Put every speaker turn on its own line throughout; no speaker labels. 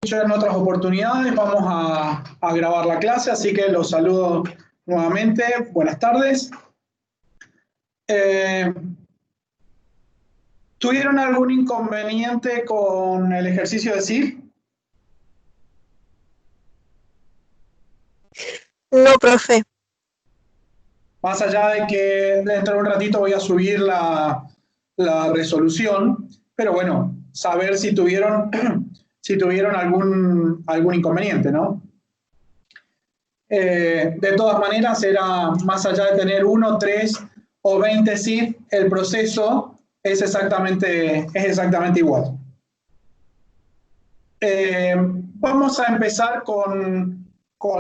dicho en otras oportunidades, vamos a grabar la clase, así que los saludo nuevamente. Buenas tardes. ¿Tuvieron algún inconveniente con el ejercicio de SIF?
No, profe.
Más allá de que dentro de un ratito voy a subir la resolución, pero bueno, saber si tuvieron, si tuvieron algún inconveniente, ¿no? De todas maneras, era más allá de tener 1, 3 o 20 SIF, el proceso es exactamente igual. Vamos a empezar con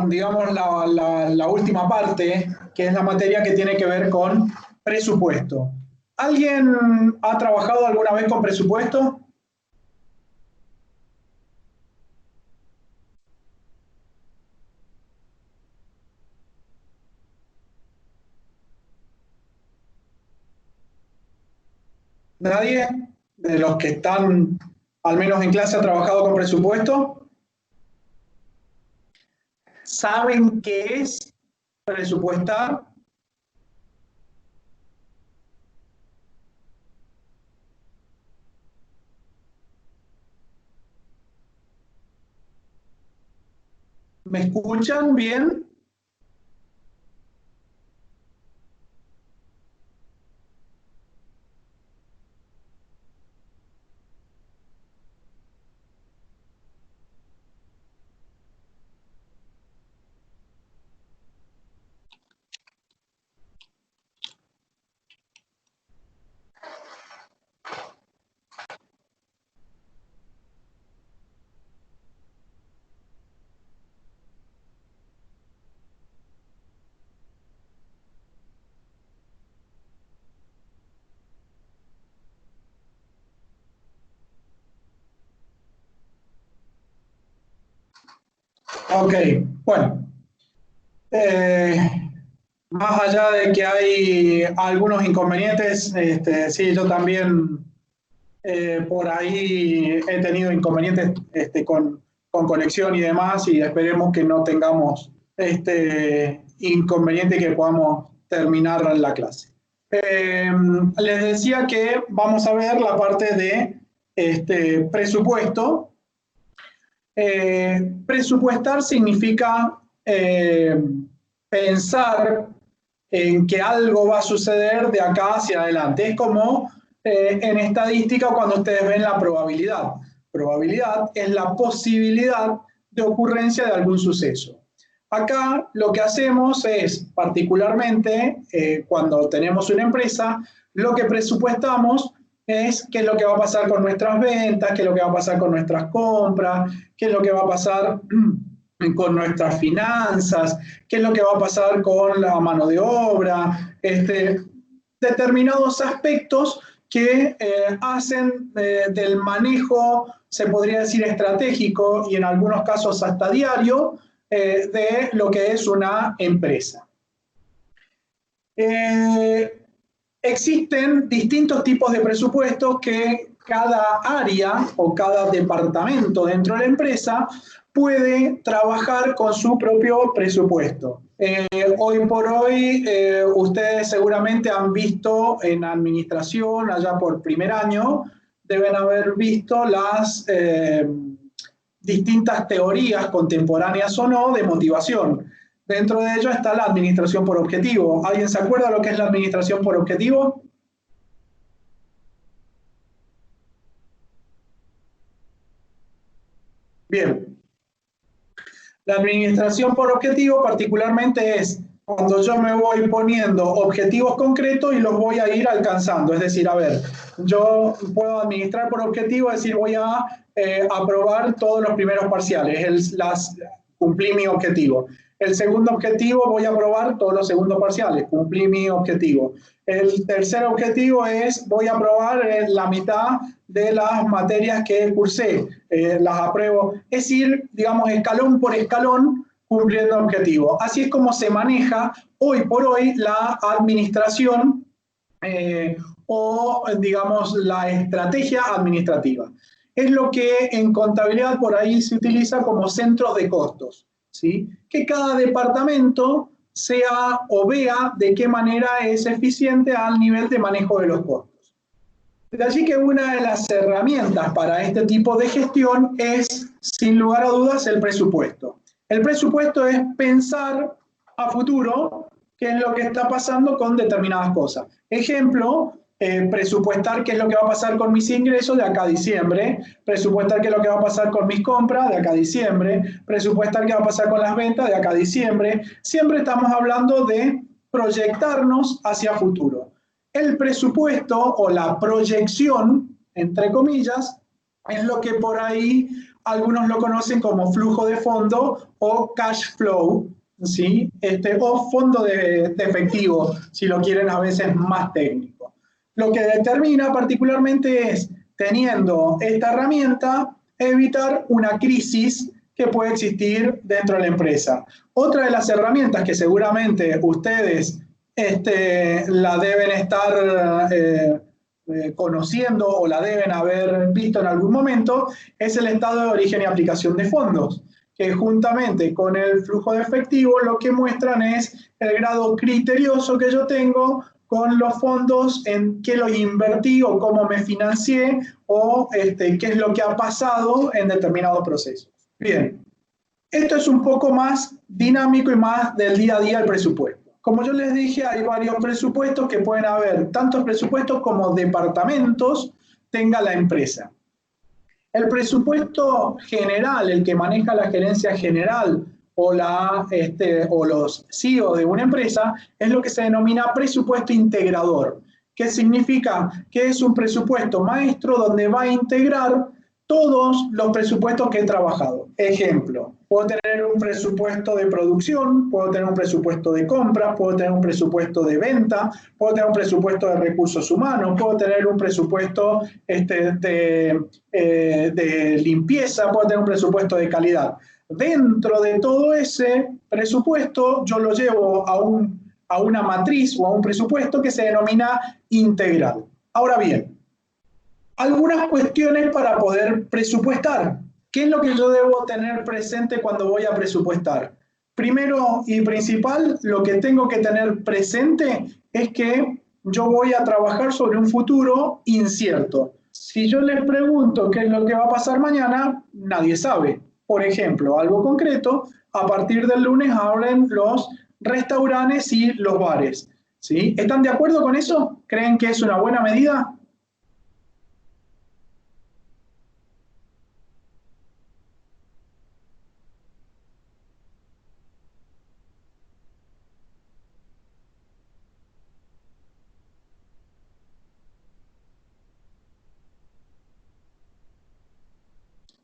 digamos, la última parte, que es la materia que tiene que ver con presupuesto. ¿Alguien ha trabajado alguna vez con presupuesto? ¿Nadie de los que están, al menos en clase, ha trabajado con presupuesto? ¿Saben qué es presupuestar? ¿Me escuchan bien? Ok, bueno. Más allá de que hay algunos inconvenientes, sí, yo también por ahí he tenido inconvenientes con conexión y demás, y esperemos que no tengamos inconveniente y que podamos terminar la clase. Les decía que vamos a ver la parte de presupuesto. Presupuestar significa pensar en que algo va a suceder de acá hacia adelante. Es como en estadística cuando ustedes ven la probabilidad. Probabilidad es la posibilidad de ocurrencia de algún suceso. Acá lo que hacemos es, particularmente cuando tenemos una empresa, lo que presupuestamos es qué es lo que va a pasar con nuestras ventas, qué es lo que va a pasar con nuestras compras, qué es lo que va a pasar con nuestras finanzas, qué es lo que va a pasar con la mano de obra, determinados aspectos que hacen del manejo, se podría decir estratégico y en algunos casos hasta diario, de lo que es una empresa. Existen distintos tipos de presupuestos que cada área o cada departamento dentro de la empresa puede trabajar con su propio presupuesto. Hoy por hoy, ustedes seguramente han visto en administración, allá por primer año, deben haber visto las distintas teorías, contemporáneas o no, de motivación. Dentro de ello está la administración por objetivo. ¿Alguien se acuerda lo que es la administración por objetivo? Bien. La administración por objetivo particularmente es cuando yo me voy poniendo objetivos concretos y los voy a ir alcanzando. Es decir, a ver, yo puedo administrar por objetivo, es decir, voy a aprobar todos los primeros parciales, cumplí mi objetivo. El segundo objetivo, voy a aprobar todos los segundos parciales, cumplí mi objetivo. El tercer objetivo es, voy a aprobar la mitad de las materias que cursé, las apruebo. Es decir, digamos, escalón por escalón, cumpliendo objetivos. Así es como se maneja hoy por hoy la administración o, digamos, la estrategia administrativa. es lo que en contabilidad por ahí se utiliza como centros de costos, ¿sí? Que cada departamento sea o vea de qué manera es eficiente al nivel de manejo de los costos. De allí que una de las herramientas para este tipo de gestión es, sin lugar a dudas, el presupuesto. El presupuesto es pensar a futuro qué es lo que está pasando con determinadas cosas. Ejemplo, presupuestar qué es lo que va a pasar con mis ingresos de acá a diciembre, presupuestar qué es lo que va a pasar con mis compras de acá a diciembre, presupuestar qué va a pasar con las ventas de acá a diciembre. Siempre estamos hablando de proyectarnos hacia futuro. El presupuesto o la proyección, entre comillas, es lo que por ahí algunos lo conocen como flujo de fondo o cash flow, ¿sí? O fondo de efectivo, si lo quieren a veces más técnico. Lo que determina particularmente es, teniendo esta herramienta, evitar una crisis que puede existir dentro de la empresa. Otra de las herramientas que seguramente ustedes la deben estar conociendo o la deben haber visto en algún momento, es el estado de origen y aplicación de fondos, que juntamente con el flujo de efectivo lo que muestran es el grado criterioso que yo tengo con los fondos, en qué los invertí o cómo me financié o qué es lo que ha pasado en determinados procesos. Bien, esto es un poco más dinámico y más del día a día el presupuesto. Como yo les dije, hay varios presupuestos que pueden haber, tantos presupuestos como departamentos tenga la empresa. El presupuesto general, el que maneja la gerencia general o los CEO de una empresa, es lo que se denomina presupuesto integrador. ¿Qué significa? Que es un presupuesto maestro donde va a integrar todos los presupuestos que he trabajado. Ejemplo, puedo tener un presupuesto de producción, puedo tener un presupuesto de compras, puedo tener un presupuesto de venta, puedo tener un presupuesto de recursos humanos, puedo tener un presupuesto de limpieza, puedo tener un presupuesto de calidad. Dentro de todo ese presupuesto, yo lo llevo a una matriz o a un presupuesto que se denomina integral. Ahora bien, algunas cuestiones para poder presupuestar. ¿Qué es lo que yo debo tener presente cuando voy a presupuestar? Primero y principal, lo que tengo que tener presente es que yo voy a trabajar sobre un futuro incierto. Si yo les pregunto qué es lo que va a pasar mañana, nadie sabe. Por ejemplo, algo concreto, a partir del lunes abren los restaurantes y los bares, ¿sí? ¿Están de acuerdo con eso? ¿Creen que es una buena medida?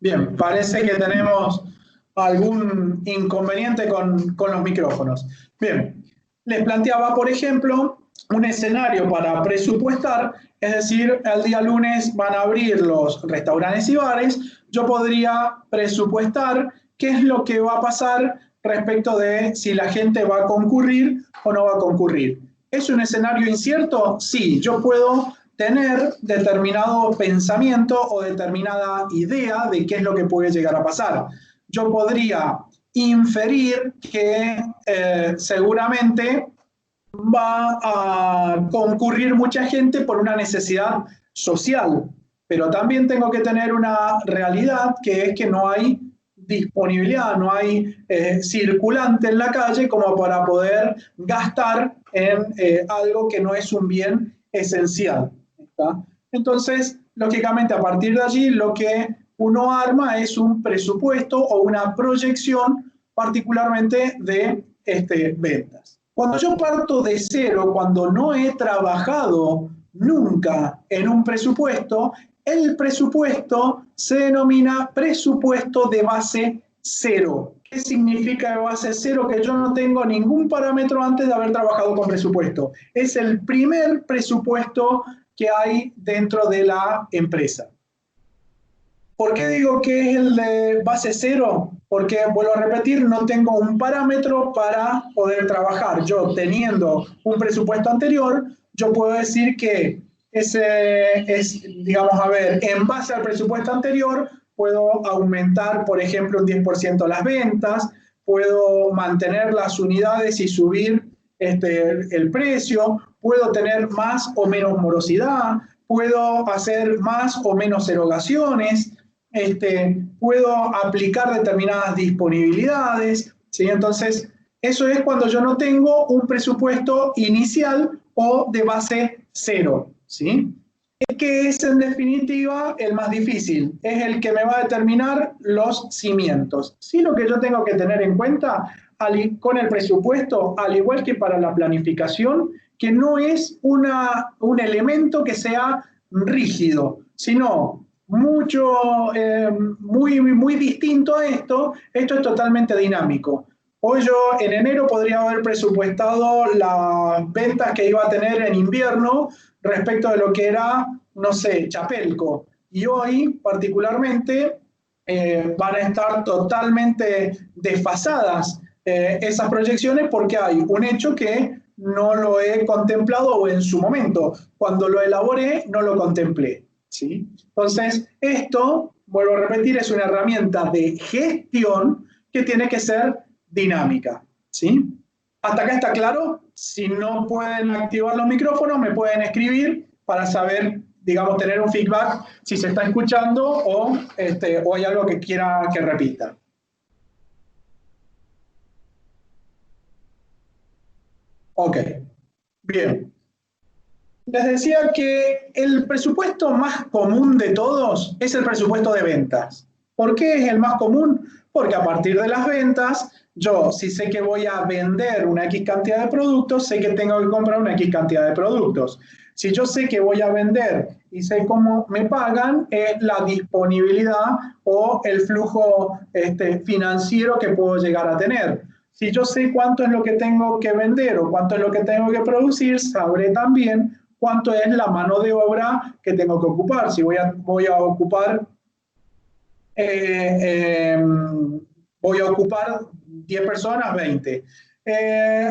Bien, parece que tenemos algún inconveniente con los micrófonos. Bien, les planteaba, por ejemplo, un escenario para presupuestar, es decir, el día lunes van a abrir los restaurantes y bares, yo podría presupuestar qué es lo que va a pasar respecto de si la gente va a concurrir o no va a concurrir. ¿Es un escenario incierto? Sí, yo puedo tener determinado pensamiento o determinada idea de qué es lo que puede llegar a pasar. Yo podría inferir que seguramente va a concurrir mucha gente por una necesidad social, pero también tengo que tener una realidad que es que no hay disponibilidad, no hay circulante en la calle como para poder gastar en algo que no es un bien esencial. ¿Está? Entonces, lógicamente, a partir de allí, lo que uno arma es un presupuesto o una proyección particularmente de ventas. Cuando yo parto de cero, cuando no he trabajado nunca en un presupuesto, el presupuesto se denomina presupuesto de base cero. ¿Qué significa de base cero? Que yo no tengo ningún parámetro antes de haber trabajado con presupuesto. Es el primer presupuesto que hay dentro de la empresa. ¿Por qué digo que es el de base cero? Porque, vuelvo a repetir, no tengo un parámetro para poder trabajar. Yo, teniendo un presupuesto anterior, yo puedo decir que digamos, a ver, en base al presupuesto anterior, puedo aumentar, por ejemplo, un 10% las ventas, puedo mantener las unidades y subir el precio, puedo tener más o menos morosidad, puedo hacer más o menos erogaciones, puedo aplicar determinadas disponibilidades, ¿sí? Entonces, eso es cuando yo no tengo un presupuesto inicial o de base cero, ¿sí? Que es en definitiva el más difícil, es el que me va a determinar los cimientos. Sí, lo que yo tengo que tener en cuenta con el presupuesto, al igual que para la planificación, que no es un elemento que sea rígido, sino muy distinto a esto. Esto es totalmente dinámico. Hoy yo en enero podría haber presupuestado las ventas que iba a tener en invierno respecto de lo que era, no sé, Chapelco. Y hoy, particularmente, van a estar totalmente desfasadas esas proyecciones porque hay un hecho que no lo he contemplado o en su momento, cuando lo elaboré, no lo contemplé, ¿sí? Entonces, esto, vuelvo a repetir, es una herramienta de gestión que tiene que ser dinámica, ¿sí? ¿Hasta acá está claro? Si no pueden activar los micrófonos, me pueden escribir para saber, digamos, tener un feedback si se está escuchando o hay algo que quiera que repita. Ok, bien. Les decía que el presupuesto más común de todos es el presupuesto de ventas. ¿Por qué es el más común? Porque a partir de las ventas, yo, si sé que voy a vender una X cantidad de productos, sé que tengo que comprar una X cantidad de productos. Si yo sé que voy a vender y sé cómo me pagan, es la disponibilidad o el flujo financiero que puedo llegar a tener. Si yo sé cuánto es lo que tengo que vender o cuánto es lo que tengo que producir, sabré también cuánto es la mano de obra que tengo que ocupar. Si voy a ocupar 10 personas, 20.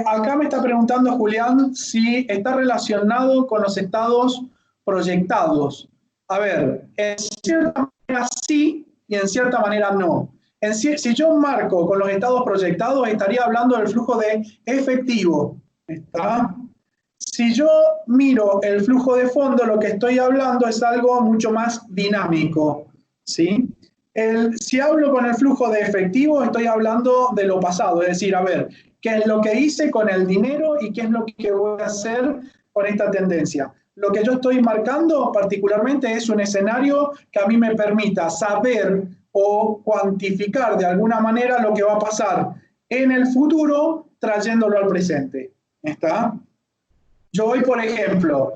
Acá me está preguntando Julián si está relacionado con los estados proyectados. A ver, en cierta manera sí y en cierta manera no. Si yo marco con los estados proyectados, estaría hablando del flujo de efectivo. ¿Está? Si yo miro el flujo de fondo, lo que estoy hablando es algo mucho más dinámico, ¿sí? Si hablo con el flujo de efectivo, estoy hablando de lo pasado, es decir, a ver, qué es lo que hice con el dinero y qué es lo que voy a hacer con esta tendencia. Lo que yo estoy marcando particularmente es un escenario que a mí me permita saber o cuantificar de alguna manera lo que va a pasar en el futuro trayéndolo al presente. ¿Está? Yo hoy, por ejemplo,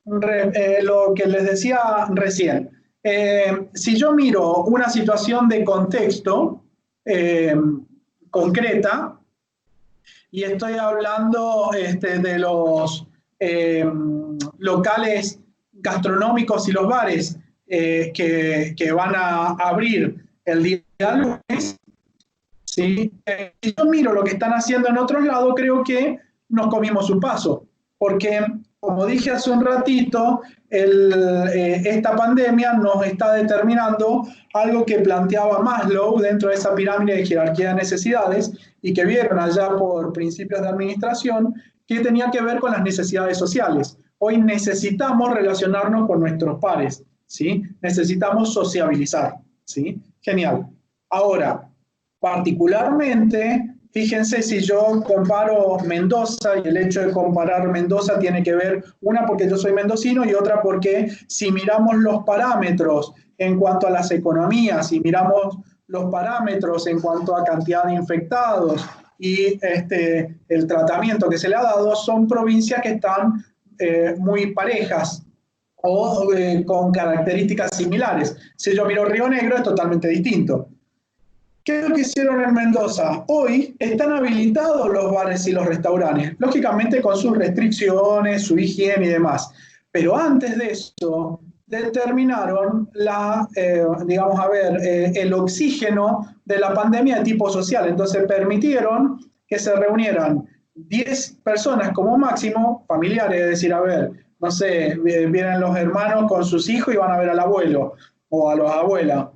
lo que les decía recién, si yo miro una situación de contexto concreta y estoy hablando de los locales gastronómicos y los bares que van a abrir el día lunes, ¿sí? Si yo miro lo que están haciendo en otros lados, creo que nos comimos un paso, porque como dije hace un ratito, esta pandemia nos está determinando algo que planteaba Maslow dentro de esa pirámide de jerarquía de necesidades y que vieron allá por principios de administración, que tenía que ver con las necesidades sociales. Hoy necesitamos relacionarnos con nuestros pares, ¿sí? Necesitamos sociabilizar, ¿sí? Genial. Ahora, particularmente, fíjense si yo comparo Mendoza, y el hecho de comparar Mendoza tiene que ver, una porque yo soy mendocino y otra porque si miramos los parámetros en cuanto a las economías, si miramos los parámetros en cuanto a cantidad de infectados y el tratamiento que se le ha dado, son provincias que están muy parejas o con características similares. Si yo miro Río Negro es totalmente distinto. ¿Qué es lo que hicieron en Mendoza? Hoy están habilitados los bares y los restaurantes, lógicamente con sus restricciones, su higiene y demás. Pero antes de eso, determinaron el oxígeno de la pandemia de tipo social. Entonces permitieron que se reunieran 10 personas como máximo, familiares, es decir, a ver, no sé, vienen los hermanos con sus hijos y van a ver al abuelo o a las abuelas.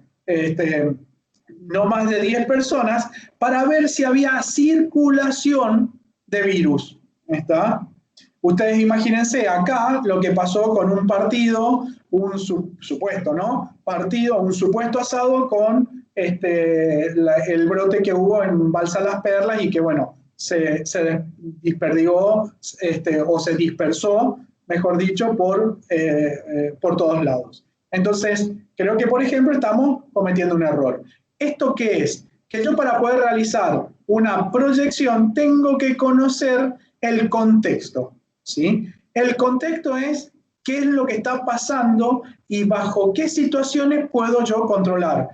No más de 10 personas para ver si había circulación de virus. ¿Está? Ustedes imagínense acá lo que pasó con un partido, un supuesto, ¿no? Partido, un supuesto asado con el brote que hubo en Balsa Las Perlas y que, bueno, se desperdigó o se dispersó, mejor dicho, por todos lados. Entonces, creo que, por ejemplo, estamos cometiendo un error. ¿Esto qué es? Que yo para poder realizar una proyección tengo que conocer el contexto, ¿sí? El contexto es qué es lo que está pasando y bajo qué situaciones puedo yo controlar.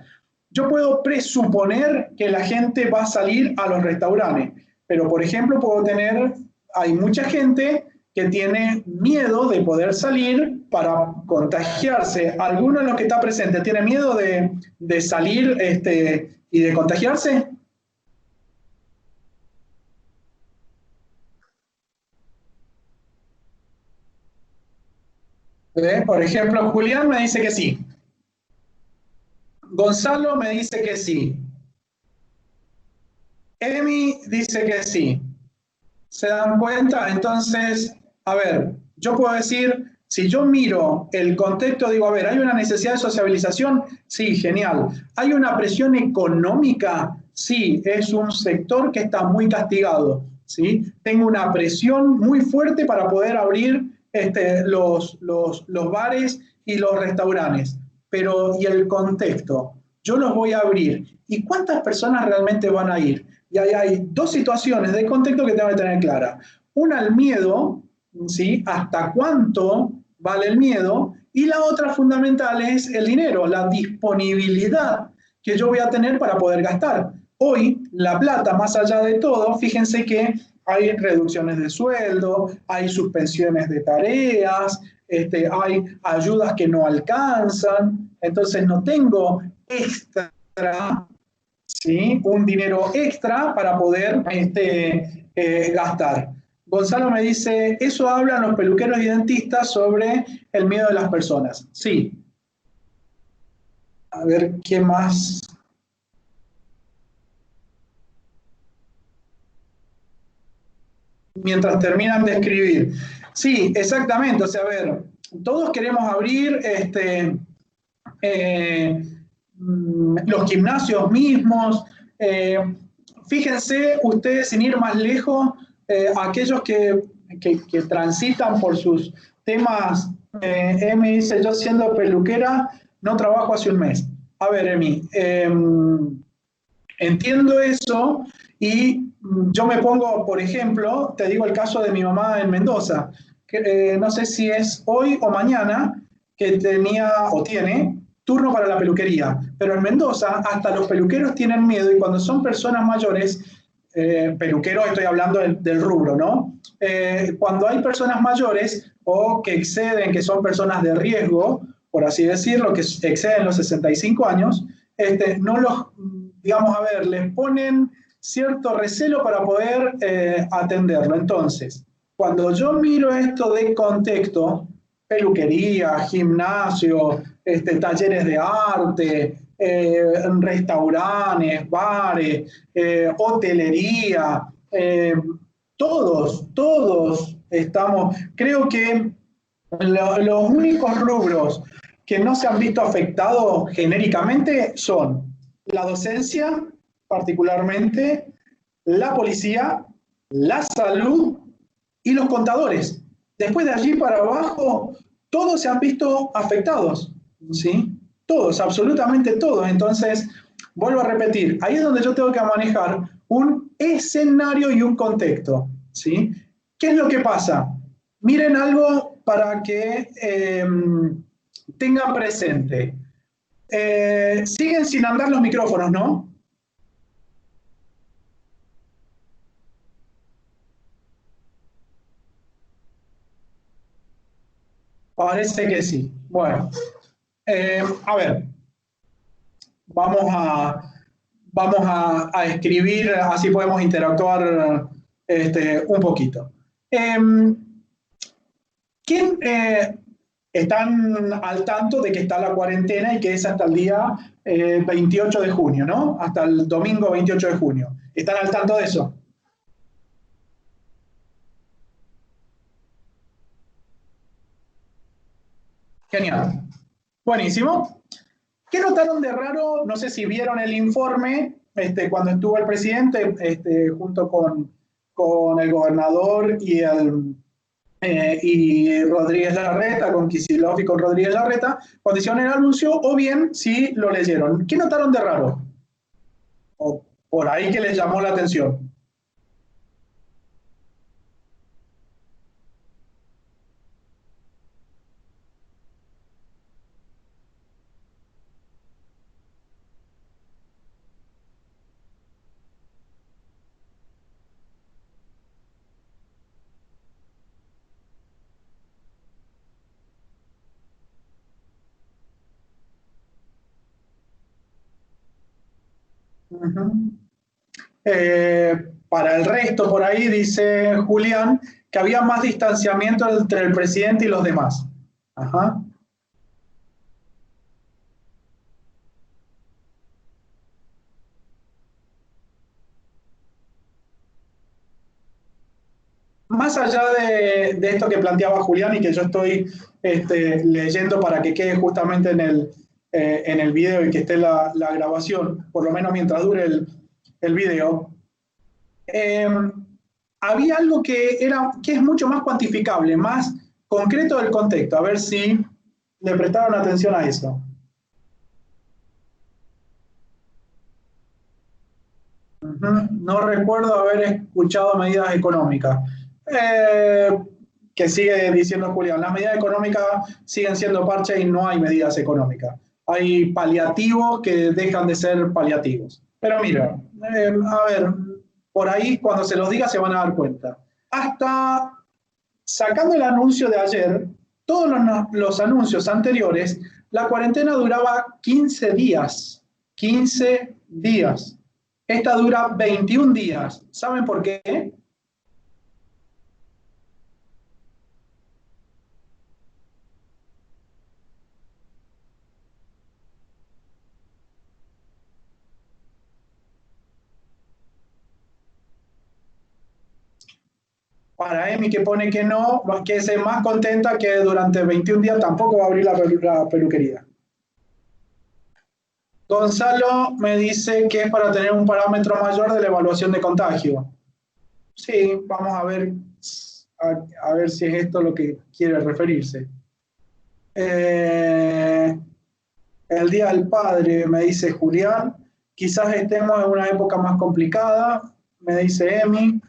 Yo puedo presuponer que la gente va a salir a los restaurantes, pero por ejemplo hay mucha gente que tiene miedo de poder salir para contagiarse. ¿Alguno de los que está presente tiene miedo de salir y de contagiarse? Por ejemplo, Julián me dice que sí. Gonzalo me dice que sí. Emi dice que sí. ¿Se dan cuenta? Entonces, a ver, yo puedo decir, si yo miro el contexto, digo, a ver, ¿hay una necesidad de sociabilización? Sí, genial. ¿Hay una presión económica? Sí, es un sector que está muy castigado. ¿Sí? Tengo una presión muy fuerte para poder abrir los bares y los restaurantes. Pero, ¿y el contexto? Yo los voy a abrir. ¿Y cuántas personas realmente van a ir? Y ahí hay dos situaciones de contexto que tengo que tener clara. Una, el miedo, ¿sí? ¿Hasta cuánto vale el miedo? Y la otra fundamental es el dinero, la disponibilidad que yo voy a tener para poder gastar. Hoy, la plata, más allá de todo, fíjense que hay reducciones de sueldo, hay suspensiones de tareas, hay ayudas que no alcanzan, entonces no tengo extra, ¿sí? Un dinero extra para poder gastar. Gonzalo me dice, eso hablan los peluqueros y dentistas sobre el miedo de las personas. Sí. A ver, ¿qué más? Mientras terminan de escribir. Sí, exactamente. O sea, a ver, todos queremos abrir eh, los gimnasios mismos. Fíjense ustedes, sin ir más lejos, aquellos que transitan por sus temas. Emi dice, yo siendo peluquera no trabajo hace un mes. A ver, Emi, entiendo eso y yo me pongo, por ejemplo, te digo el caso de mi mamá en Mendoza, que no sé si es hoy o mañana, que tenía o tiene turno para la peluquería, pero en Mendoza hasta los peluqueros tienen miedo y cuando son personas mayores, peluquero estoy hablando del rubro, ¿no? Cuando hay personas mayores o que exceden, que son personas de riesgo, por así decirlo, que exceden los 65 años, no los, digamos, a ver, les ponen cierto recelo para poder atenderlo. Entonces, cuando yo miro esto de contexto, peluquería, gimnasio, talleres de arte, restaurantes, bares, hotelería, todos estamos, creo que los únicos rubros que no se han visto afectados genéricamente son la docencia, particularmente, la policía, la salud y los contadores. Después de allí para abajo, todos se han visto afectados, ¿sí? Todos, absolutamente todos. Entonces, vuelvo a repetir, ahí es donde yo tengo que manejar un escenario y un contexto, ¿sí? ¿Qué es lo que pasa? Miren algo para que tengan presente. Siguen sin andar los micrófonos, ¿no? Parece que sí. Bueno, a ver, vamos a, vamos a escribir, así podemos interactuar un poquito. ¿Qué ¿Quién están al tanto de que está la cuarentena y que es hasta el día 28 de junio, ¿no? Hasta el domingo 28 de junio. ¿Están al tanto de eso? Genial. Buenísimo. ¿Qué notaron de raro? No sé si vieron el informe cuando estuvo el presidente junto con el gobernador y Rodríguez Larreta, con Kicillof y con Rodríguez Larreta, cuando hicieron el anuncio, o bien si lo leyeron. ¿Qué notaron de raro? O por ahí que les llamó la atención. Uh -huh. Para el resto, por ahí dice Julián que había más distanciamiento entre el presidente y los demás. Ajá. Más allá de esto que planteaba Julián y que yo estoy leyendo para que quede justamente en el video y que esté la grabación, por lo menos mientras dure el video, eh, había algo que es mucho más cuantificable, más concreto del contexto. A ver si le prestaron atención a eso. No recuerdo haber escuchado medidas económicas. Eh, que sigue diciendo Julián, las medidas económicas siguen siendo parches y no hay medidas económicas. Hay paliativos que dejan de ser paliativos. Pero mira, a ver, por ahí cuando se los diga se van a dar cuenta. Hasta sacando el anuncio de ayer, todos los anuncios anteriores, la cuarentena duraba 15 días. 15 días. Esta dura 21 días. ¿Saben por qué? Para Emi que pone que no, que es más contenta que durante 21 días tampoco va a abrir la peluquería. Gonzalo me dice que es para tener un parámetro mayor de la evaluación de contagio. Sí, vamos a ver si es esto lo que quiere referirse. El Día del Padre, me dice Julián. Quizás estemos en una época más complicada, me dice Emi.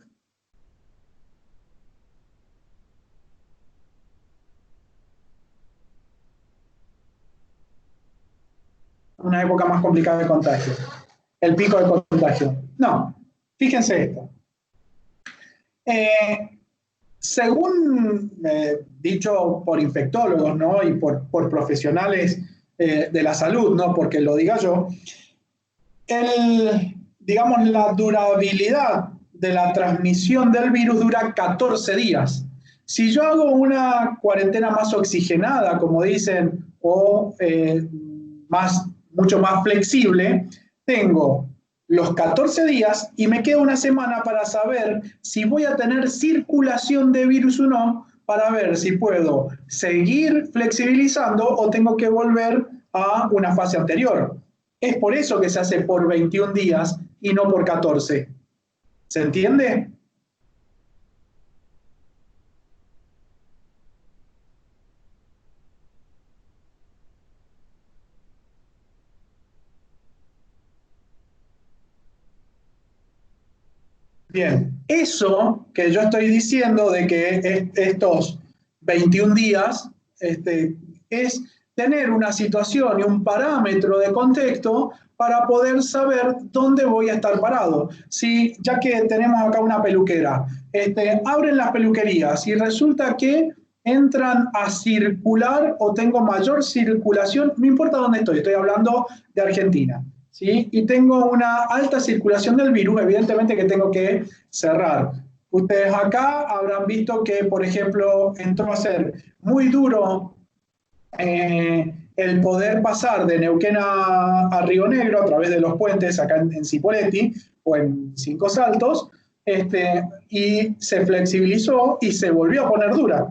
Una época más complicada de contagio. El pico de contagio. No, fíjense esto. Según dicho por infectólogos, ¿no? Y por profesionales de la salud, no porque lo diga yo, digamos, la durabilidad de la transmisión del virus dura 14 días. Si yo hago una cuarentena más oxigenada, como dicen, o mucho más flexible, tengo los 14 días y me queda una semana para saber si voy a tener circulación de virus o no, para ver si puedo seguir flexibilizando o tengo que volver a una fase anterior. Es por eso que se hace por 21 días y no por 14. ¿Se entiende? Bien, eso que yo estoy diciendo de que estos 21 días es tener una situación y un parámetro de contexto para poder saber dónde voy a estar parado. Si, ya que tenemos acá una peluquera, abren las peluquerías y resulta que entran a circular o tengo mayor circulación, no importa dónde estoy hablando de Argentina. ¿Sí? Y tengo una alta circulación del virus, evidentemente que tengo que cerrar. Ustedes acá habrán visto que, por ejemplo, entró a ser muy duro el poder pasar de Neuquén a Río Negro a través de los puentes acá en Cipolletti o en Cinco Saltos, y se flexibilizó y se volvió a poner dura,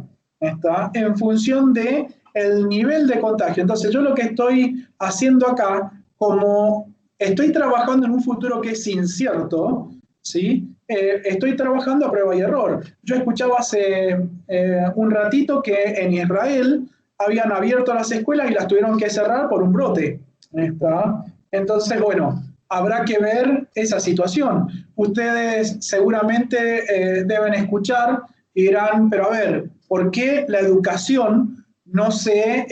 en función de el nivel de contagio. Entonces yo lo que estoy haciendo acá, como estoy trabajando en un futuro que es incierto, ¿sí? Estoy trabajando a prueba y error. Yo escuchaba hace un ratito que en Israel habían abierto las escuelas y las tuvieron que cerrar por un brote. Entonces, bueno, habrá que ver esa situación. Ustedes seguramente deben escuchar y dirán, pero a ver, ¿por qué la educación no se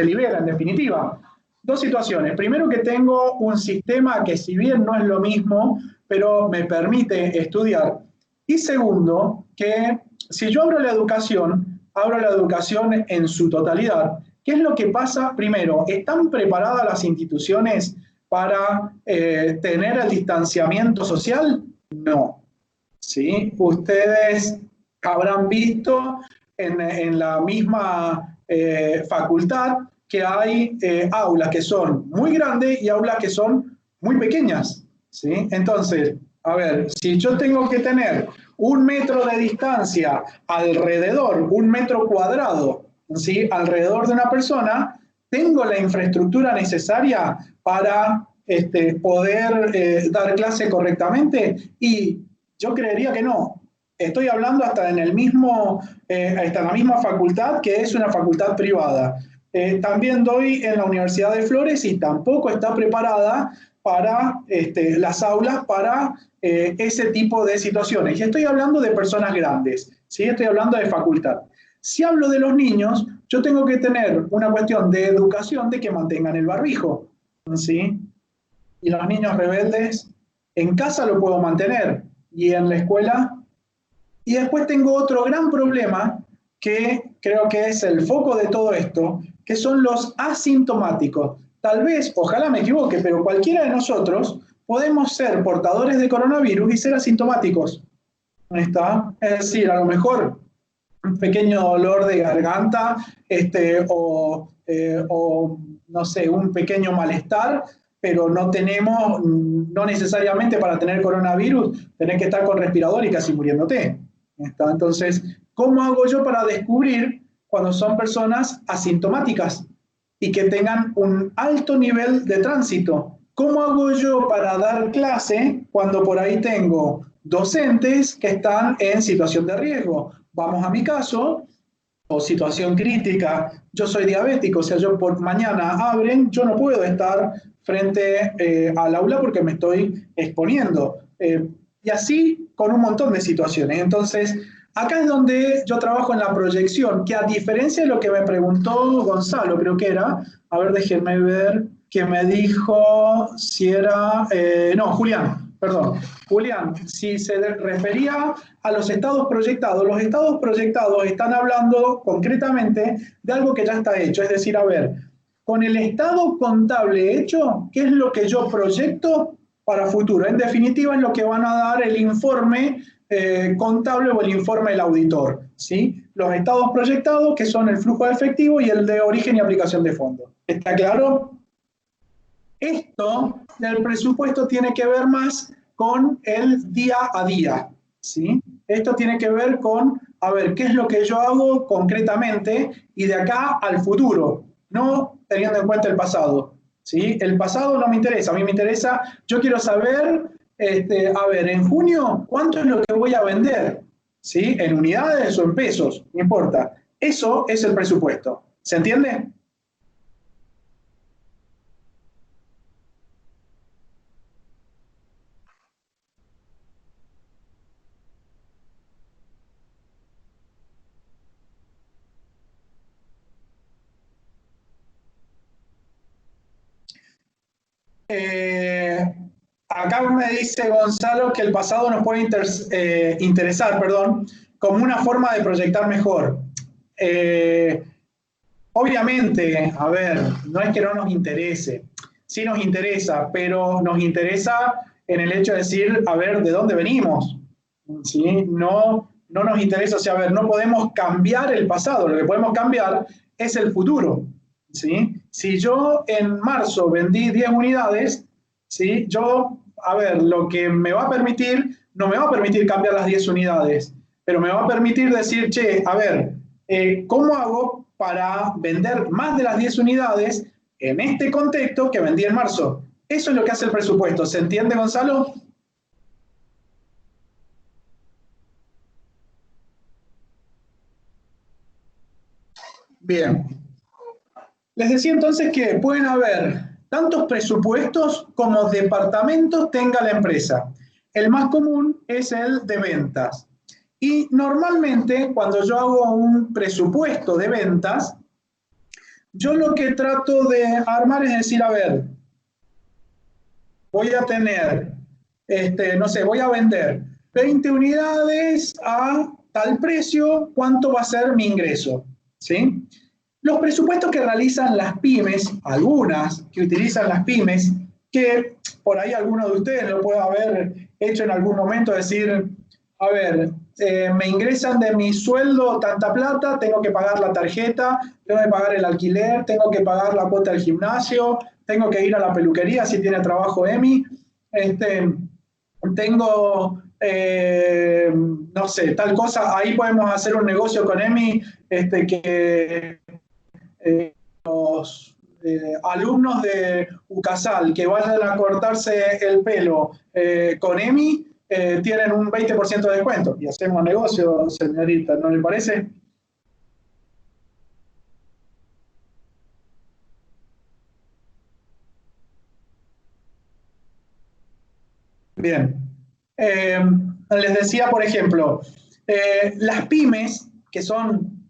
libera en definitiva? Dos situaciones. Primero, que tengo un sistema que, si bien no es lo mismo, pero me permite estudiar. Y segundo, que si yo abro la educación en su totalidad. ¿Qué es lo que pasa? Primero, ¿están preparadas las instituciones para tener el distanciamiento social? No. ¿Sí? Ustedes habrán visto en la misma facultad que hay aulas que son muy grandes y aulas que son muy pequeñas. ¿Sí? Entonces, a ver, si yo tengo que tener 1 metro de distancia alrededor, 1 metro cuadrado, ¿sí? Alrededor de una persona, ¿tengo la infraestructura necesaria para poder dar clase correctamente? Y yo creería que no. Estoy hablando hasta en la misma facultad, que es una facultad privada. También doy en la Universidad de Flores y tampoco está preparada para las aulas para ese tipo de situaciones. Y estoy hablando de personas grandes, ¿sí? Estoy hablando de facultad. Si hablo de los niños, yo tengo que tener una cuestión de educación de que mantengan el barbijo, ¿sí? Y los niños rebeldes, en casa lo puedo mantener, y en la escuela. Y después tengo otro gran problema, que creo que es el foco de todo esto, que son los asintomáticos. Tal vez, ojalá me equivoque, pero cualquiera de nosotros podemos ser portadores de coronavirus y ser asintomáticos. ¿Está? Es decir, a lo mejor un pequeño dolor de garganta o no sé, un pequeño malestar, pero no necesariamente para tener coronavirus, tenés que estar con respirador y casi muriéndote. ¿Está? Entonces, ¿cómo hago yo para descubrir cuando son personas asintomáticas y que tengan un alto nivel de tránsito? ¿Cómo hago yo para dar clase cuando por ahí tengo docentes que están en situación de riesgo? Vamos a mi caso, o situación crítica, yo soy diabético, o sea, yo por mañana abren, yo no puedo estar frente al aula porque me estoy exponiendo. Y así con un montón de situaciones. Entonces, acá es donde yo trabajo en la proyección, que a diferencia de lo que me preguntó Gonzalo, creo que era, a ver, déjenme ver, que me dijo si era, no, Julián, perdón, Julián, si se refería a los estados proyectados están hablando concretamente de algo que ya está hecho, es decir, a ver, con el estado contable hecho, ¿qué es lo que yo proyecto para futuro? En definitiva, es lo que van a dar el informe contable o el informe del auditor, ¿sí? Los estados proyectados, que son el flujo de efectivo y el de origen y aplicación de fondos. ¿Está claro? Esto del presupuesto tiene que ver más con el día a día, ¿sí? Esto tiene que ver con, a ver, qué es lo que yo hago concretamente y de acá al futuro, no teniendo en cuenta el pasado, ¿sí? El pasado no me interesa, a mí me interesa, yo quiero saber, a ver, en junio, ¿cuánto es lo que voy a vender? ¿Sí? En unidades o en pesos, no importa. Eso es el presupuesto. ¿Se entiende? Eh, Acá me dice Gonzalo que el pasado nos puede interesar, perdón, como una forma de proyectar mejor. Eh, Obviamente, a ver, no es que no nos interese, sí nos interesa, pero nos interesa en el hecho de decir, a ver, ¿de dónde venimos? ¿Sí? No, no nos interesa, o sea, a ver, no podemos cambiar el pasado, lo que podemos cambiar es el futuro. ¿Sí? Si yo en marzo vendí 10 unidades, ¿sí? Yo, a ver, lo que me va a permitir, no me va a permitir cambiar las 10 unidades, pero me va a permitir decir, che, a ver, ¿cómo hago para vender más de las 10 unidades en este contexto que vendí en marzo? Eso es lo que hace el presupuesto. ¿Se entiende, Gonzalo? Bien. Les decía entonces que pueden haber tantos presupuestos como departamentos tenga la empresa. El más común es el de ventas. Y normalmente cuando yo hago un presupuesto de ventas, yo lo que trato de armar es decir, a ver, voy a tener, no sé, voy a vender 20 unidades a tal precio, ¿cuánto va a ser mi ingreso? ¿Sí? Los presupuestos que realizan las pymes, algunas que utilizan las pymes, que por ahí alguno de ustedes lo puede haber hecho en algún momento, decir, a ver, me ingresan de mi sueldo tanta plata, tengo que pagar la tarjeta, tengo que pagar el alquiler, tengo que pagar la cuota del gimnasio, tengo que ir a la peluquería si tiene trabajo EMI, tengo, no sé, tal cosa, ahí podemos hacer un negocio con EMI que los alumnos de UCASAL que vayan a cortarse el pelo con EMI tienen un 20% de descuento. Y hacemos negocio, señorita, ¿no le parece? Bien. Les decía, por ejemplo, las pymes, que son,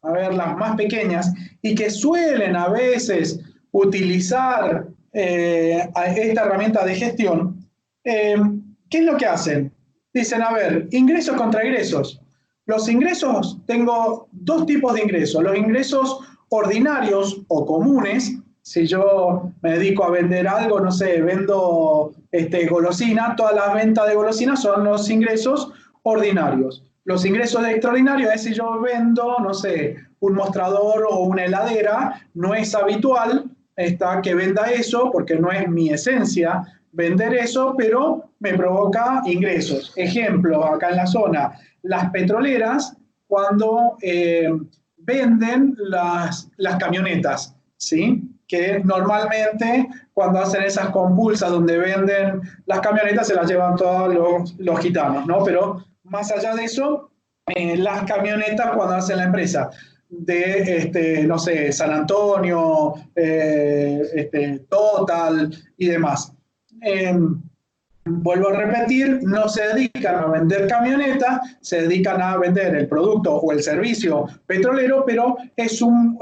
a ver, las más pequeñas, y que suelen a veces utilizar esta herramienta de gestión, ¿qué es lo que hacen? Dicen, a ver, ingresos contra ingresos. Los ingresos, tengo dos tipos de ingresos. Los ingresos ordinarios o comunes, si yo me dedico a vender algo, no sé, vendo golosina, todas las ventas de golosina son los ingresos ordinarios. Los ingresos extraordinarios es si yo vendo, no sé, un mostrador o una heladera, no es habitual que venda eso porque no es mi esencia vender eso, pero me provoca ingresos. Ejemplo, acá en la zona, las petroleras cuando venden las camionetas, ¿sí? Que normalmente cuando hacen esas compulsas donde venden las camionetas se las llevan todos los gitanos, ¿no? Pero más allá de eso, las camionetas cuando hacen la empresa de, no sé, San Antonio, Total y demás. Eh, Vuelvo a repetir, no se dedican a vender camionetas, se dedican a vender el producto o el servicio petrolero, pero es un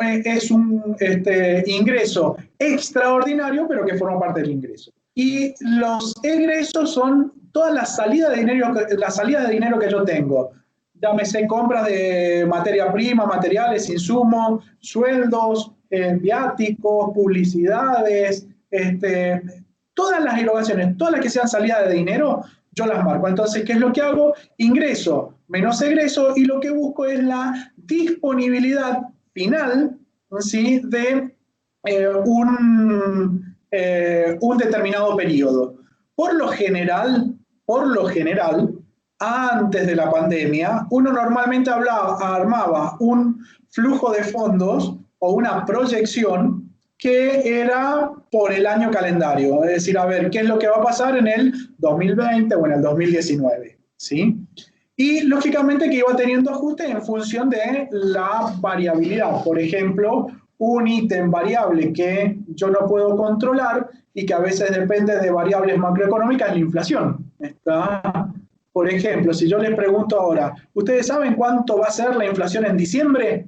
ingreso extraordinario, pero que forma parte del ingreso. Y los egresos son toda la salida de dinero que yo tengo. Llámese compras de materia prima, materiales, insumos, sueldos, viáticos, publicidades, todas las erogaciones, todas las que sean salidas de dinero, yo las marco. Entonces, ¿qué es lo que hago? Ingreso menos egreso y lo que busco es la disponibilidad final, ¿sí? De un determinado periodo. Por lo general, antes de la pandemia, uno normalmente armaba un flujo de fondos o una proyección que era por el año calendario, es decir, a ver, ¿qué es lo que va a pasar en el 2020 o en el 2019? ¿Sí? Y lógicamente que iba teniendo ajustes en función de la variabilidad. Por ejemplo, un ítem variable que yo no puedo controlar y que a veces depende de variables macroeconómicas es la inflación. ¿Está? Por ejemplo, si yo les pregunto ahora, ¿ustedes saben cuánto va a ser la inflación en diciembre?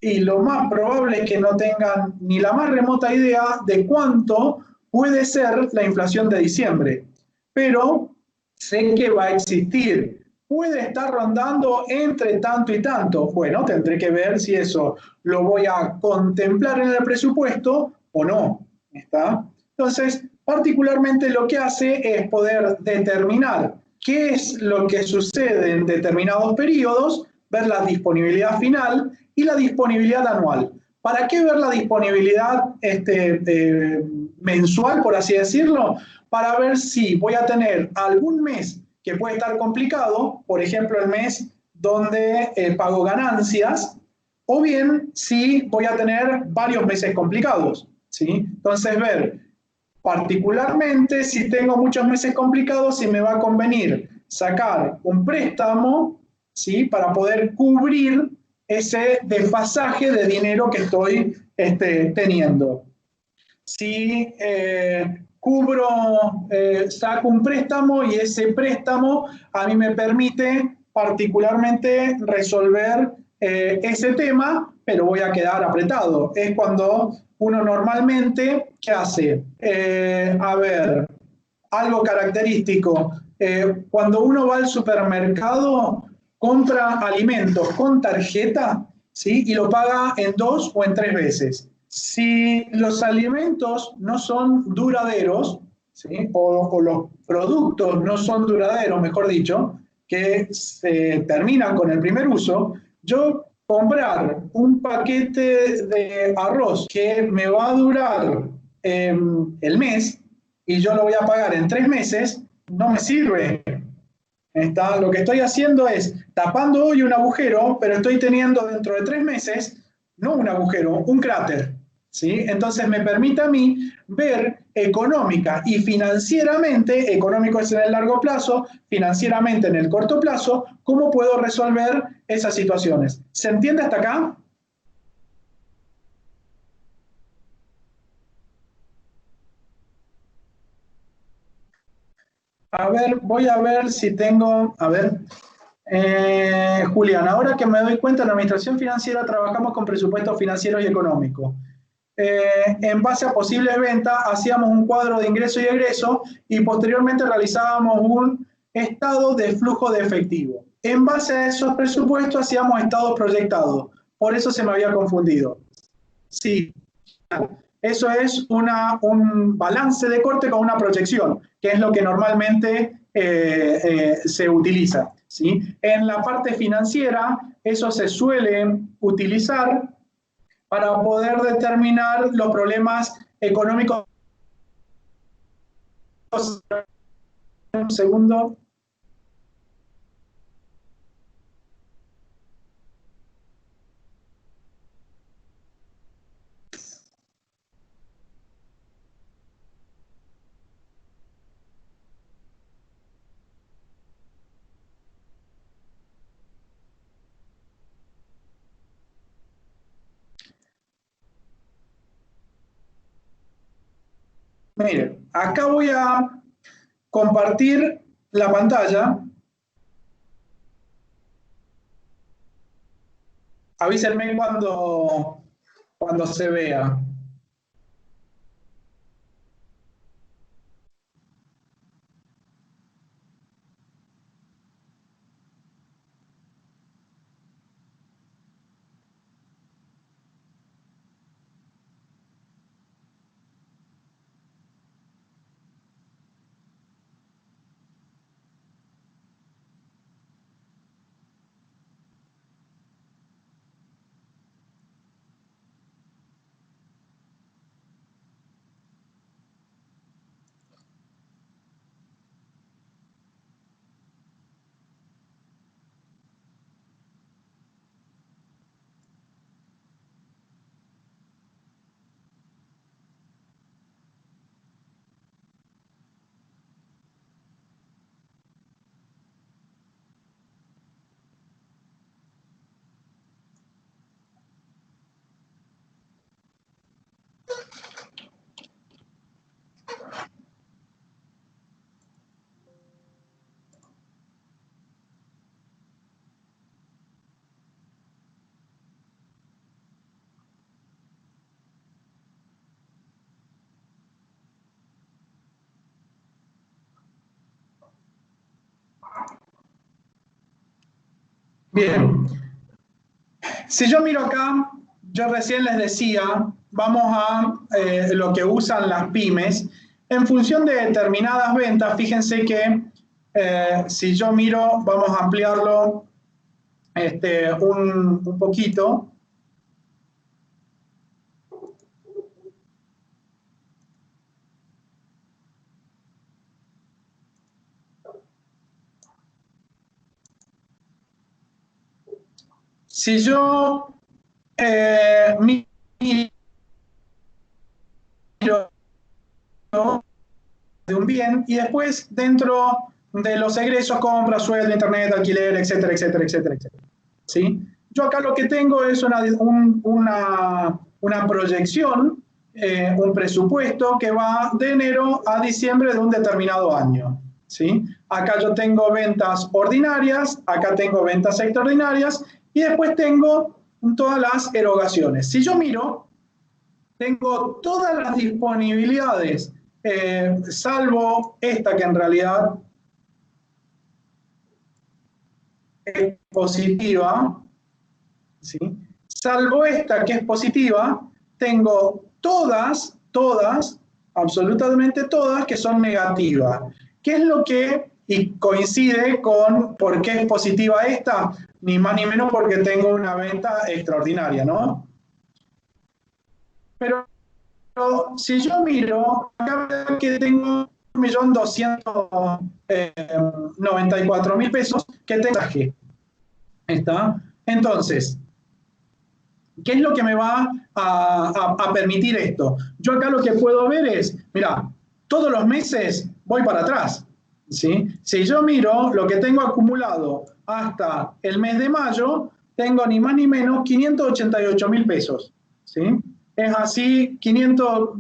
Y lo más probable es que no tengan ni la más remota idea de cuánto puede ser la inflación de diciembre. Pero sé que va a existir. Puede estar rondando entre tanto y tanto. Bueno, tendré que ver si eso lo voy a contemplar en el presupuesto o no. ¿Está? Entonces, particularmente lo que hace es poder determinar qué es lo que sucede en determinados periodos, ver la disponibilidad final y la disponibilidad anual. ¿Para qué ver la disponibilidad mensual, por así decirlo? Para ver si voy a tener algún mes que puede estar complicado, por ejemplo, el mes donde pago ganancias, o bien si voy a tener varios meses complicados, ¿sí? Entonces, ver particularmente si tengo muchos meses complicados, si me va a convenir sacar un préstamo, ¿sí? Para poder cubrir ese desfasaje de dinero que estoy teniendo. Si saco un préstamo y ese préstamo a mí me permite particularmente resolver ese tema, pero voy a quedar apretado. Es cuando uno normalmente, ¿qué hace? A ver, algo característico. Cuando uno va al supermercado, compra alimentos con tarjeta, ¿sí? Y lo paga en 2 o en 3 veces. Si los alimentos no son duraderos, ¿sí? O los productos no son duraderos, mejor dicho, que se terminan con el primer uso, yo comprar un paquete de arroz que me va a durar el mes y yo lo voy a pagar en 3 meses, no me sirve. Lo que estoy haciendo es tapando hoy un agujero, pero estoy teniendo dentro de 3 meses, no un agujero, un cráter. ¿Sí? Entonces me permite a mí ver económica y financieramente, económico es en el largo plazo, financieramente en el corto plazo, cómo puedo resolver esas situaciones. ¿Se entiende hasta acá? A ver, voy a ver si tengo, a ver, Julián, ahora que me doy cuenta, en la administración financiera trabajamos con presupuestos financieros y económicos. En base a posibles ventas, hacíamos un cuadro de ingreso y egreso y posteriormente realizábamos un estado de flujo de efectivo. En base a esos presupuestos hacíamos estados proyectados. Por eso se me había confundido. Sí, eso es un balance de corte con una proyección, que es lo que normalmente se utiliza. ¿Sí? En la parte financiera, eso se suele utilizar para poder determinar los problemas económicos. Un segundo. Miren, acá voy a compartir la pantalla. Avísenme cuando se vea. Bien, si yo miro acá, yo recién les decía, vamos a lo que usan las pymes. en función de determinadas ventas, fíjense que si yo miro, vamos a ampliarlo un poquito. Si yo miro de un bien y después dentro de los egresos, compra, sueldo, internet, alquiler, etcétera, etcétera, etcétera, etcétera. ¿Sí? Yo acá lo que tengo es una proyección, un presupuesto que va de enero a diciembre de un determinado año. ¿Sí? Acá yo tengo ventas ordinarias, acá tengo ventas extraordinarias y después tengo todas las erogaciones. Si yo miro, tengo todas las disponibilidades, salvo esta que en realidad es positiva, ¿sí? Salvo esta que es positiva, tengo todas, absolutamente todas, que son negativas. ¿Qué es lo que y coincide con por qué es positiva esta? Ni más ni menos porque tengo una venta extraordinaria, ¿no? Pero si yo miro, acá veo que tengo 1.294.000 pesos que tengo. ¿Está? Entonces, ¿qué es lo que me va a permitir esto? Yo acá lo que puedo ver es, mira, todos los meses voy para atrás. ¿Sí? Si yo miro lo que tengo acumulado hasta el mes de mayo, tengo ni más ni menos 588.000 pesos. ¿Sí? Es así, 500,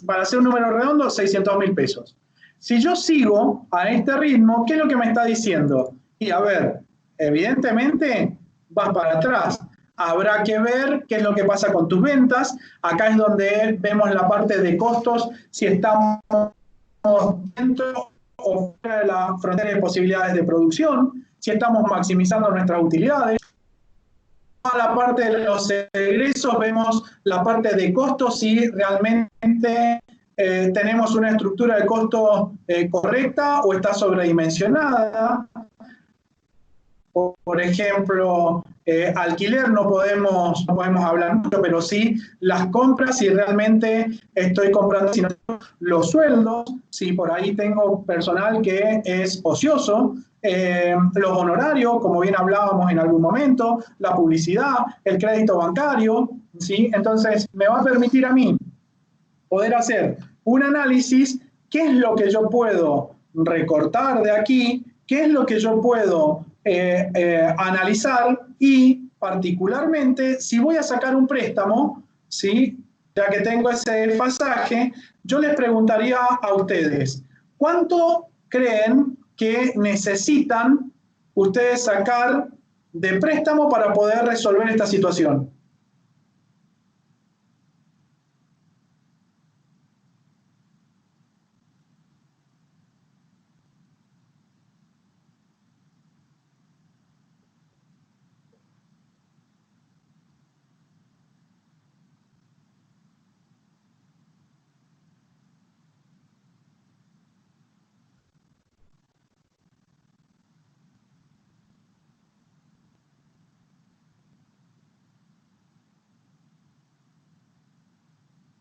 para hacer un número redondo, 600.000 pesos. Si yo sigo a este ritmo, ¿qué es lo que me está diciendo? Y a ver, evidentemente vas para atrás. Habrá que ver qué es lo que pasa con tus ventas. Acá es donde vemos la parte de costos, si estamos dentro o fuera de la frontera de posibilidades de producción, si estamos maximizando nuestras utilidades. A la parte de los egresos vemos la parte de costos, si realmente tenemos una estructura de costos correcta o está sobredimensionada. Por ejemplo, alquiler no podemos hablar mucho, pero sí las compras, si realmente estoy comprando sino los sueldos, si por ahí tengo personal que es ocioso, los honorarios, como bien hablábamos en algún momento, la publicidad, el crédito bancario, ¿sí? Entonces me va a permitir a mí poder hacer un análisis, qué es lo que yo puedo recortar de aquí, qué es lo que yo puedo analizar y particularmente si voy a sacar un préstamo, ¿sí? Ya que tengo ese desfasaje, yo les preguntaría a ustedes, ¿cuánto creen que necesitan ustedes sacar de préstamo para poder resolver esta situación?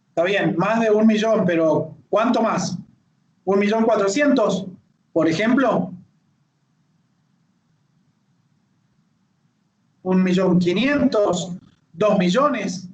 Está bien, más de 1.000.000, pero ¿cuánto más? ¿1.400.000, por ejemplo? ¿1.500.000? ¿2.000.000?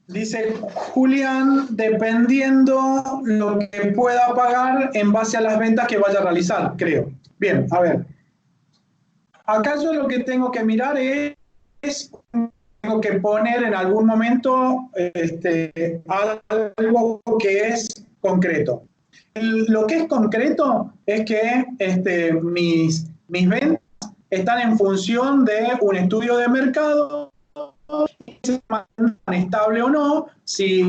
Dice Julián, dependiendo lo que pueda pagar en base a las ventas que vaya a realizar, creo. Bien, a ver. Acá yo lo que tengo que mirar es tengo que poner en algún momento algo que es concreto. Lo que es concreto es que mis ventas están en función de un estudio de mercado, si es estable o no. Si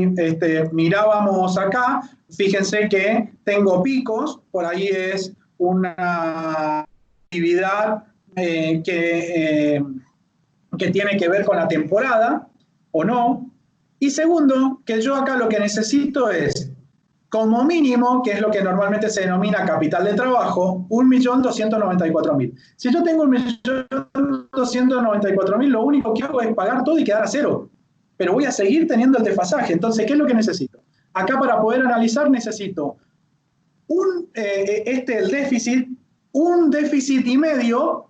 mirábamos acá, fíjense que tengo picos, por ahí es una actividad que tiene que ver con la temporada o no. Y segundo, que yo acá lo que necesito es, como mínimo, que es lo que normalmente se denomina capital de trabajo, 1.294.000. Si yo tengo 1.294.000, lo único que hago es pagar todo y quedar a cero. Pero voy a seguir teniendo el desfasaje. Entonces, ¿qué es lo que necesito? Acá para poder analizar necesito el déficit, un déficit y medio,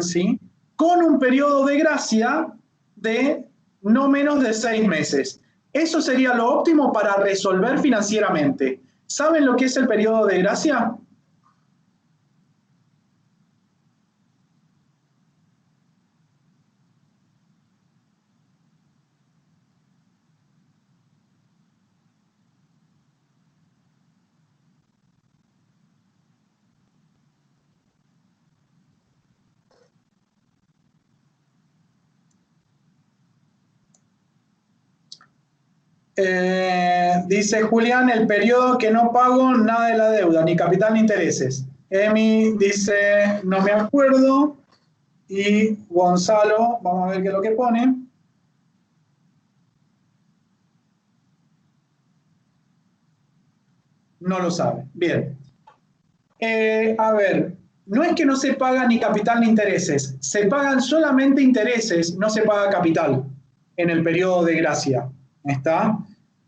¿sí?, con un periodo de gracia de no menos de 6 meses. Eso sería lo óptimo para resolver financieramente. ¿Saben lo que es el periodo de gracia? Dice Julián, el periodo que no pago nada de la deuda, ni capital ni intereses. Emi dice, no me acuerdo. Y Gonzalo, vamos a ver qué es lo que pone. No lo sabe. Bien. A ver, no es que no se paga ni capital ni intereses, se pagan solamente intereses, no se paga capital en el periodo de gracia. ¿Está?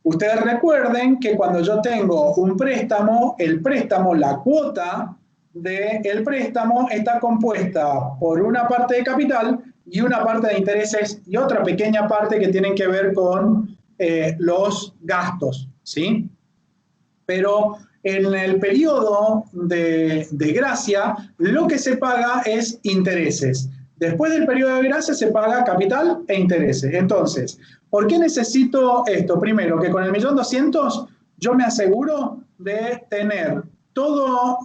Ustedes recuerden que cuando yo tengo un préstamo, el préstamo, la cuota del préstamo está compuesta por una parte de capital y una parte de intereses y otra pequeña parte que tienen que ver con los gastos, ¿sí? Pero en el periodo de gracia, lo que se paga es intereses. Después del periodo de gracia se paga capital e intereses. Entonces, ¿por qué necesito esto? Primero, que con el 1.200.000 yo me aseguro de tener toda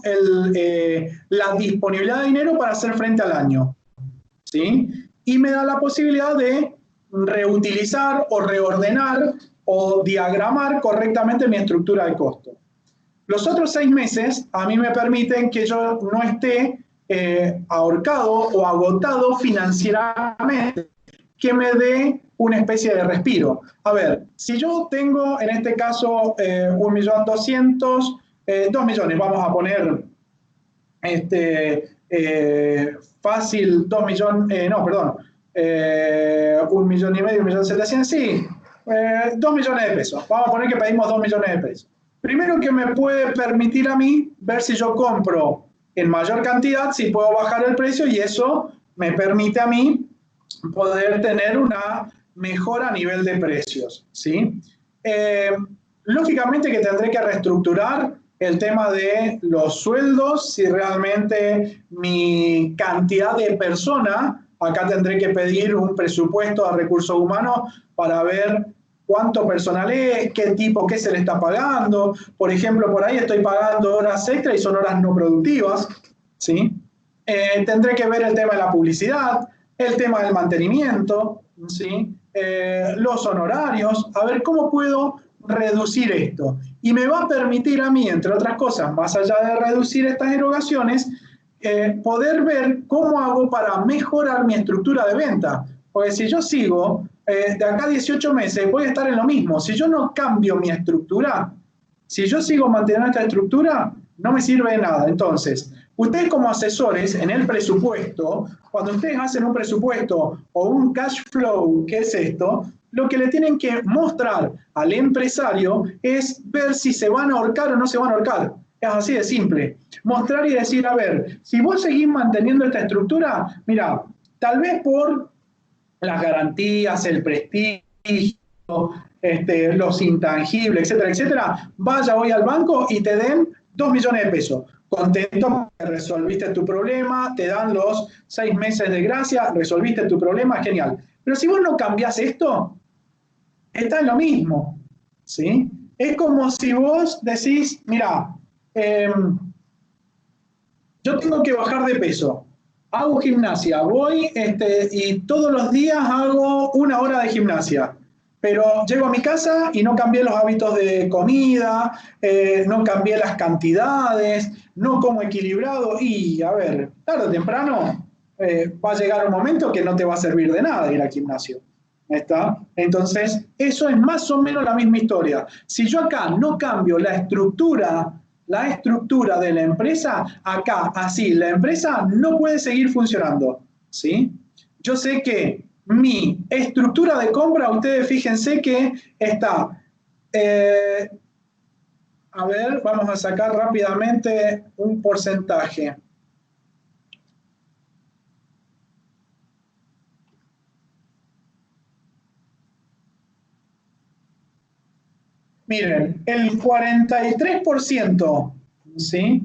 la disponibilidad de dinero para hacer frente al año, ¿sí? Y me da la posibilidad de reutilizar o reordenar o diagramar correctamente mi estructura de costo. Los otros 6 meses a mí me permiten que yo no esté ahorcado o agotado financieramente, que me dé una especie de respiro. A ver, si yo tengo en este caso 1.200.000, 2 millones, vamos a poner fácil, 2 millones, no, perdón, 1,5 millones, 1.700.000, sí, 2 millones de pesos. Vamos a poner que pedimos 2 millones de pesos. Primero que me puede permitir a mí ver si yo compro en mayor cantidad, si puedo bajar el precio y eso me permite a mí poder tener una mejora a nivel de precios, ¿sí? Lógicamente que tendré que reestructurar el tema de los sueldos, si realmente mi cantidad de personas, acá tendré que pedir un presupuesto a recursos humanos para ver cuánto personal es, qué se le está pagando. Por ejemplo, por ahí estoy pagando horas extra y son horas no productivas, ¿sí? Tendré que ver el tema de la publicidad, el tema del mantenimiento, ¿sí? Los honorarios, a ver cómo puedo reducir esto. Y me va a permitir a mí, entre otras cosas, más allá de reducir estas erogaciones, poder ver cómo hago para mejorar mi estructura de venta. Porque si yo sigo, de acá a 18 meses voy a estar en lo mismo. Si yo no cambio mi estructura, si yo sigo manteniendo esta estructura, no me sirve de nada. Entonces, ustedes como asesores en el presupuesto, cuando ustedes hacen un presupuesto o un cash flow, ¿qué es esto? Lo que le tienen que mostrar al empresario es ver si se van a ahorcar o no se van a ahorcar. Es así de simple. Mostrar y decir, a ver, si vos seguís manteniendo esta estructura, mira, tal vez por las garantías, el prestigio, los intangibles, etcétera, etcétera, vaya hoy al banco y te den 2 millones de pesos. Contento que resolviste tu problema, te dan los 6 meses de gracia, resolviste tu problema, genial. Pero si vos no cambiás esto, está en lo mismo, ¿sí? Es como si vos decís, mira, yo tengo que bajar de peso. hago gimnasia, voy y todos los días hago 1 hora de gimnasia, pero llego a mi casa y no cambié los hábitos de comida, no cambié las cantidades, no como equilibrado y, a ver, tarde o temprano va a llegar un momento que no te va a servir de nada ir al gimnasio. ¿Está? Entonces, eso es más o menos la misma historia. Si yo acá no cambio la estructura de la empresa, acá, así, la empresa no puede seguir funcionando, ¿sí? Yo sé que mi estructura de compra, ustedes fíjense que está, a ver, vamos a sacar rápidamente un porcentaje. Miren, el 43%, ¿sí?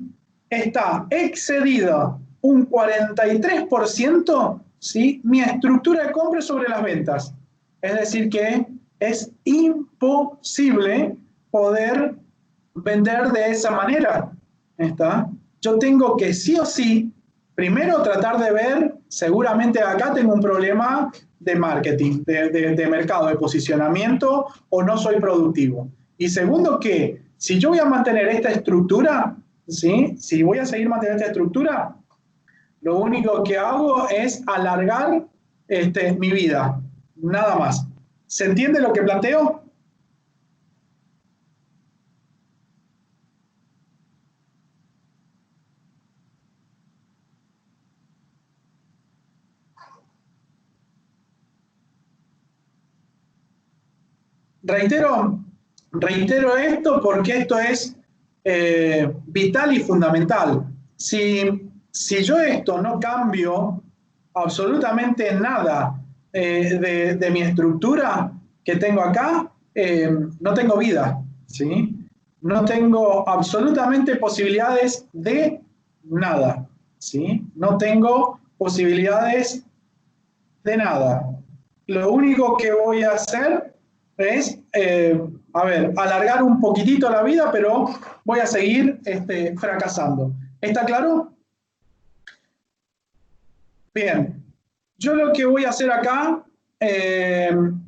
Está excedido un 43%, ¿sí? Mi estructura de compra sobre las ventas. Es decir, que es imposible poder vender de esa manera. ¿Está? Yo tengo que sí o sí, primero tratar de ver, seguramente acá tengo un problema de marketing, de mercado, de posicionamiento, o no soy productivo. Y segundo, que si yo voy a mantener esta estructura, ¿sí? Si voy a seguir manteniendo esta estructura, lo único que hago es alargar mi vida, nada más. ¿Se entiende lo que planteo? Reitero, reitero esto porque esto es vital y fundamental. Si yo esto no cambio absolutamente nada de mi estructura que tengo acá, no tengo vida, ¿sí? No tengo absolutamente posibilidades de nada, ¿sí? No tengo posibilidades de nada. Lo único que voy a hacer es, a ver, alargar un poquitito la vida, pero voy a seguir fracasando. ¿Está claro? Bien. Yo lo que voy a hacer acá,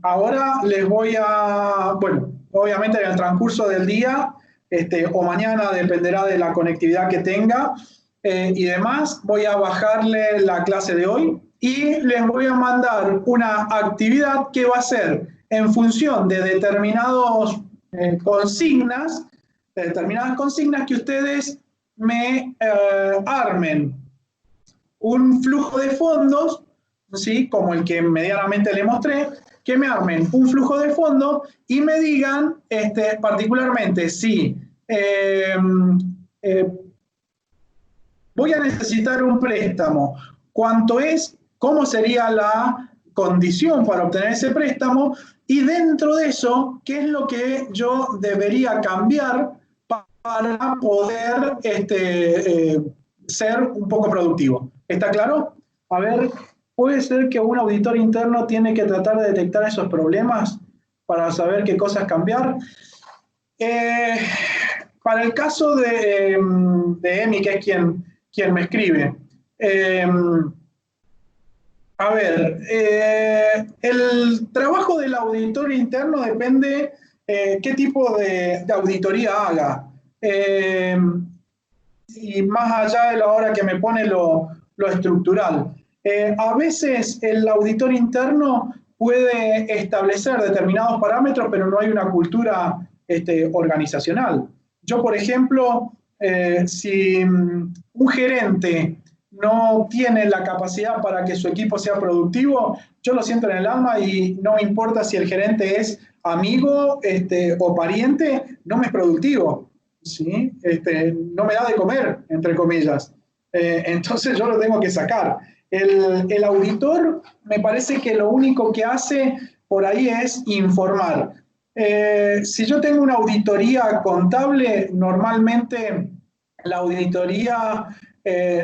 ahora les voy a, bueno, obviamente en el transcurso del día o mañana, dependerá de la conectividad que tenga y demás, voy a bajarle la clase de hoy y les voy a mandar una actividad que va a ser en función de determinadas consignas que ustedes me armen un flujo de fondos, ¿sí? Como el que medianamente le mostré, que me armen un flujo de fondos y me digan particularmente si eh, voy a necesitar un préstamo, cuánto es, cómo sería la condición para obtener ese préstamo y dentro de eso, qué es lo que yo debería cambiar para poder ser un poco productivo. ¿Está claro? A ver, ¿puede ser que un auditor interno tiene que tratar de detectar esos problemas para saber qué cosas cambiar? Eh, para el caso de Emi, que es quien me escribe, a ver, el trabajo del auditor interno depende qué tipo de auditoría haga. Y más allá de la hora que me pone lo estructural. A veces el auditor interno puede establecer determinados parámetros, pero no hay una cultura organizacional. Yo, por ejemplo, si un gerente no tiene la capacidad para que su equipo sea productivo, yo lo siento en el alma y no me importa si el gerente es amigo o pariente, no me es productivo. ¿Sí? No me da de comer, entre comillas. Entonces yo lo tengo que sacar. El auditor me parece que lo único que hace por ahí es informar. Si yo tengo una auditoría contable, normalmente la auditoría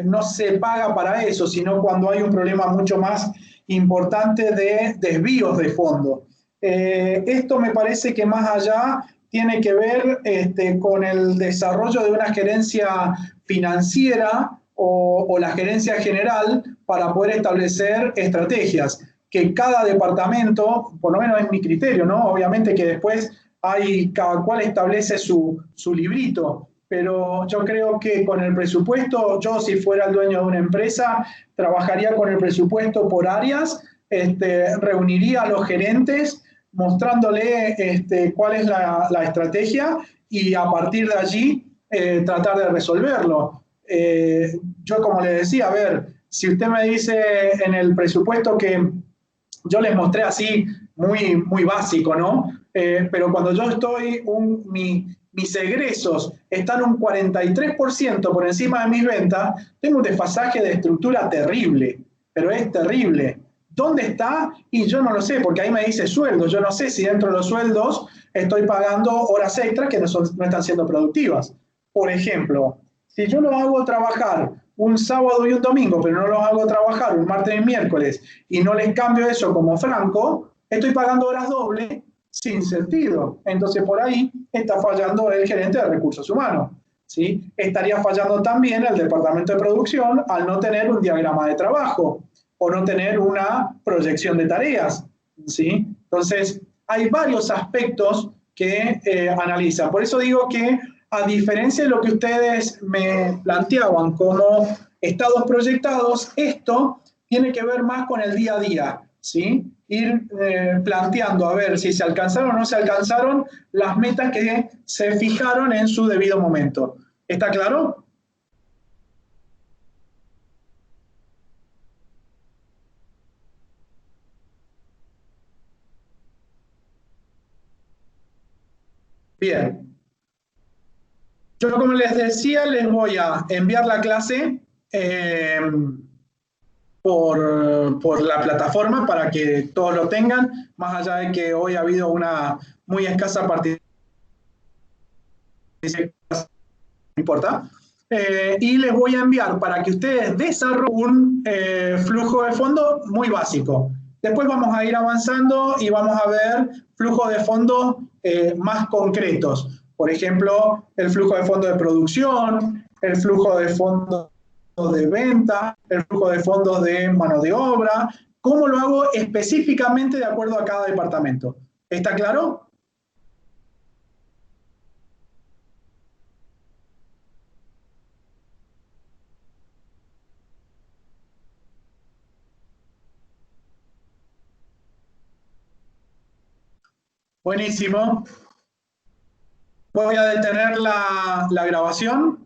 no se paga para eso, sino cuando hay un problema mucho más importante de desvíos de fondo. Esto me parece que más allá tiene que ver con el desarrollo de una gerencia financiera o la gerencia general para poder establecer estrategias, que cada departamento, por lo menos es mi criterio, ¿no? Obviamente que después cada cual establece su librito, pero yo creo que con el presupuesto, yo si fuera el dueño de una empresa, trabajaría con el presupuesto por áreas, reuniría a los gerentes mostrándole cuál es la estrategia y a partir de allí tratar de resolverlo. Yo como le decía, a ver, si usted me dice en el presupuesto que yo les mostré así muy básico, ¿no? Pero cuando yo estoy, mis egresos están un 43% por encima de mis ventas, tengo un desfasaje de estructura terrible, pero es terrible. ¿Dónde está? Y yo no lo sé, porque ahí me dice sueldo. Yo no sé si dentro de los sueldos estoy pagando horas extras que no están siendo productivas. Por ejemplo, si yo los hago trabajar un sábado y un domingo, pero no los hago trabajar un martes y miércoles, y no les cambio eso como franco, estoy pagando horas dobles sin sentido. Entonces, por ahí está fallando el gerente de recursos humanos. ¿Sí? Estaría fallando también el departamento de producción al no tener un diagrama de trabajo o no tener una proyección de tareas. ¿Sí? Entonces, hay varios aspectos que analizan. Por eso digo que, a diferencia de lo que ustedes me planteaban como estados proyectados, esto tiene que ver más con el día a día, ¿sí? Ir planteando a ver si se alcanzaron o no se alcanzaron las metas que se fijaron en su debido momento. ¿Está claro? Bien. Yo, como les decía, les voy a enviar la clase por la plataforma para que todos lo tengan, más allá de que hoy ha habido una muy escasa participación, no importa. Y les voy a enviar para que ustedes desarrollen un flujo de fondo muy básico. Después vamos a ir avanzando y vamos a ver flujos de fondo más concretos. Por ejemplo, el flujo de fondo de producción, el flujo de fondo de venta, el flujo de fondos de mano de obra, cómo lo hago específicamente de acuerdo a cada departamento. ¿Está claro? Buenísimo. Voy a detener la grabación.